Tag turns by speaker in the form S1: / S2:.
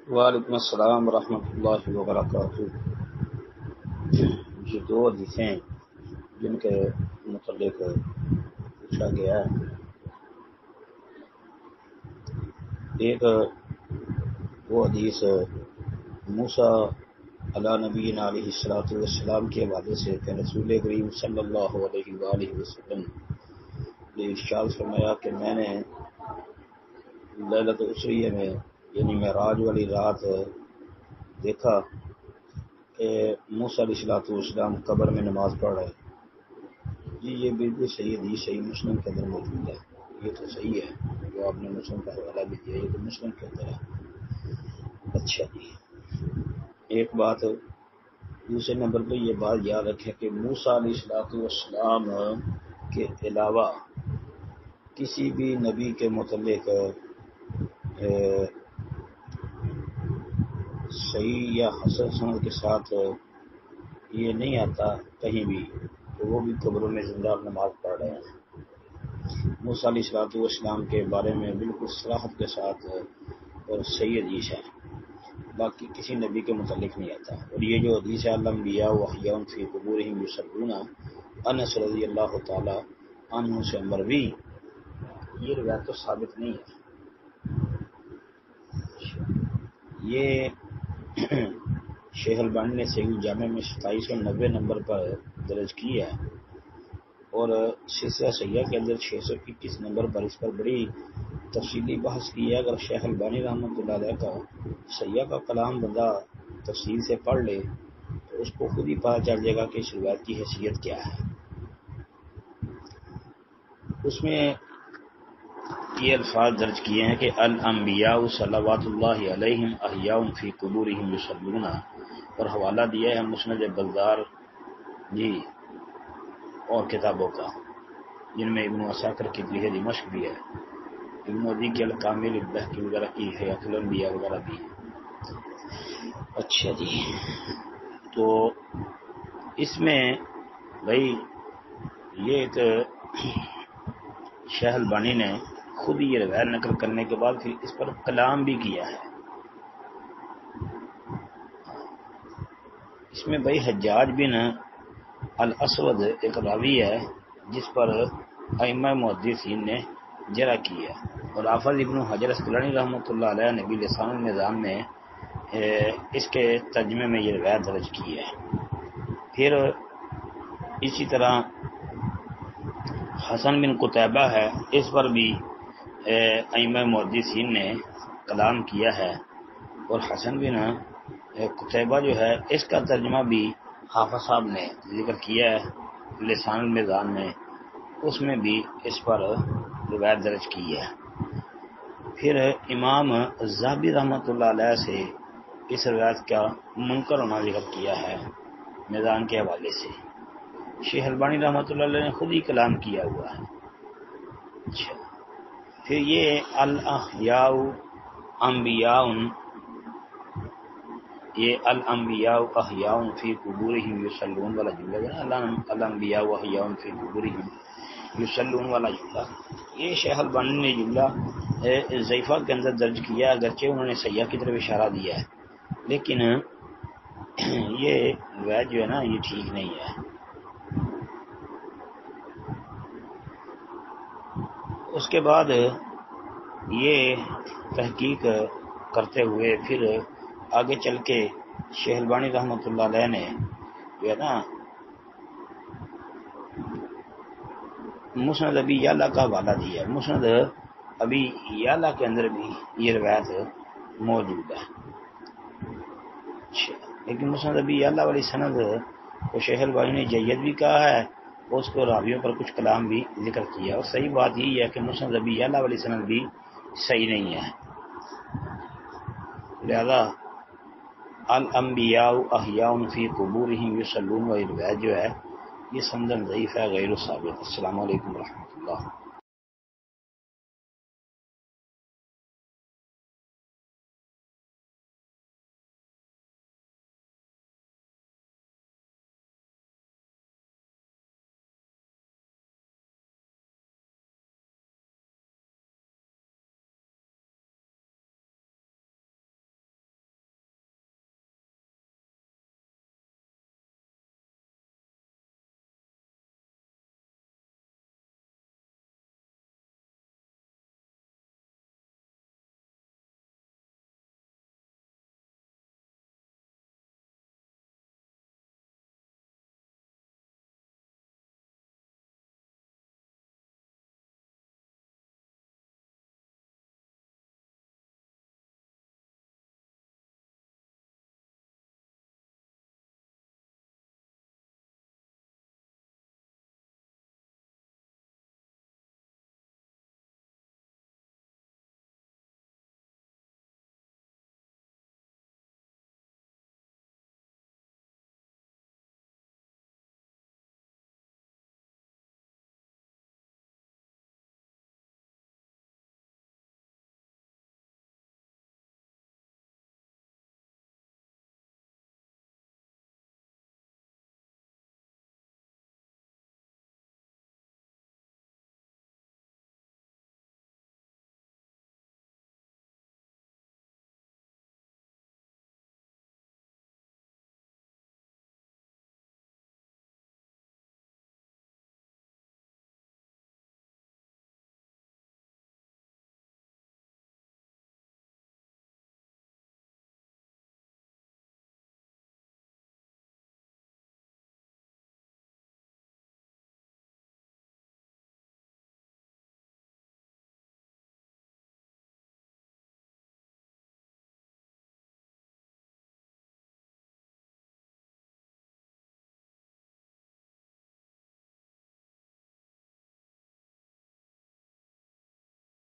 S1: وعلیکم السلام ورحمۃ اللہ وبرکاتہ۔ یہ دو حدیثیں جن کے متعلق پوچھا گیا ہے، ایک وہ حدیث موسیٰ علی نبینا علیہ الصلوۃ والسلام کے حوالے سے کہ رسول کریم صلی اللہ علیہ وآلہ وسلم نے ارشاد فرمایا کہ میں نے لیلۃ اسریہ میں یعنی معراج والی رات دیکھا کہ موسیٰ علیہ الصلوۃ والسلام قبر میں نماز پڑھ رہے۔ جی یہ بالکل صحیح حدیث صحیح مسلم کے اندر موجود ہے، یہ تو صحیح ہے جو آپ نے مسلم کا حوالہ بھی دیا، یہ تو مسلم کے اندر ہے۔ اچھا جی، ایک بات دوسرے نمبر پہ یہ بات یاد رکھیں کہ موسیٰ علیہ الصلوۃ والسلام کے علاوہ کسی بھی نبی کے متعلق صحیح یا حسن سند کے ساتھ یہ نہیں آتا کہیں بھی کہ وہ بھی قبروں میں زندہ نماز پڑھ رہے ہیں۔ موسیٰ علیہ الصلوۃ والسلام کے بارے میں بالکل صراحت کے ساتھ اور صحیح حدیث ہے، باقی کسی نبی کے متعلق نہیں آتا۔ اور یہ جو حدیث ہے الانبیاء واحیاء فی قبورہم یصلون، انس رضی اللہ تعالی عنہ سے مروی، یہ روایت تو ثابت نہیں ہے۔ یہ شیخ البانی نے صحیح الجامع میں 2790 نمبر پر درج کی ہے، اور سلسلہ صحیحہ کے اندر 621 نمبر پر اس پر بڑی تفصیلی بحث کی ہے۔ اگر شیخ البانی رحمۃ اللہ علیہ کا صحیحہ کا کلام بندہ تفصیل سے پڑھ لے تو اس کو خود ہی پتہ چل جائے گا کہ اس روایت کی حیثیت کیا ہے۔ اس میں یہ الفاظ درج کیے ہیں کہ الانبیاء صلوات اللہ علیہم احیاء فی قبورہم یصلون، اور حوالہ دیا ہے مسند بزار جی اور کتابوں کا، جن میں ابن عساکر کی تاریخ دمشق بھی ہے، ابن عدی کی الکامل، بہقی وغیرہ کی حیات الانبیاء وغیرہ بھی ہے۔ اچھا جی، تو اس میں بھائی یہ ایک شیخ البانی نے خود یہ روایت نقل کرنے کے بعد پھر اس پر کلام بھی کیا ہے۔ اس میں بھائی حجاج بن الاسود ایک راوی ہے جس پر ائمہ محدثین نے جرح کی ہے، اور حافظ ابن حجر اسقلانی رحمۃ اللہ علیہ نے بھی لسان النظام میں اس کے ترجمے میں یہ روایت درج کی ہے۔ پھر اسی طرح حسن بن قتیبہ ہے، اس پر بھی ائمہ محدثین نے کلام کیا ہے، اور حسن بن قتیبہ جو ہے اس کا ترجمہ بھی حافظ صاحب نے ذکر کیا ہے لسان المیزان میں، اس میں بھی اس پر روایت درج کی ہے۔ پھر امام ذہبی رحمۃ اللہ علیہ سے اس روایت کا منکر ہونا ذکر کیا ہے میزان کے حوالے سے۔ شیخ البانی رحمۃ اللہ علیہ نے خود ہی کلام کیا ہوا ہے۔ اچھا، پھر یہ الاحیاء انبیاء، یہ الانبیاء احیاء فی قبورہم یصلون والا جملہ ہے نا، الانبیاء احیاء فی قبورہم یصلون والا جملہ، یہ شیخ البانی نے جملہ ضعیفہ کے اندر درج کیا، اگرچہ انہوں نے صحیحہ کی طرف اشارہ دیا ہے، لیکن یہ روایت جو ہے نا یہ ٹھیک نہیں ہے۔ اس کے بعد یہ تحقیق کرتے ہوئے پھر آگے چل کے شیخ البانی رحمۃ اللہ علیہ نے جو ہے نا مسند ابی یعلا کا حوالہ دیا، مسند ابی یعلا کے اندر بھی یہ روایت موجود ہے۔ لیکن مسند ابی یعلا والی سند کو شیخ البانی نے جید بھی کہا ہے، اور اس کو راویوں پر کچھ کلام بھی ذکر کیا، اور صحیح بات یہی ہے کہ مسند ابی یعلا والی سند بھی صحیح نہیں ہے۔ لہذا الانبیاء احیاء فی قبورہم یصلون والی روایت جو ہے یہ سندن ضعیف ہے، غیر ثابت۔ السلام علیکم ورحمۃ اللہ۔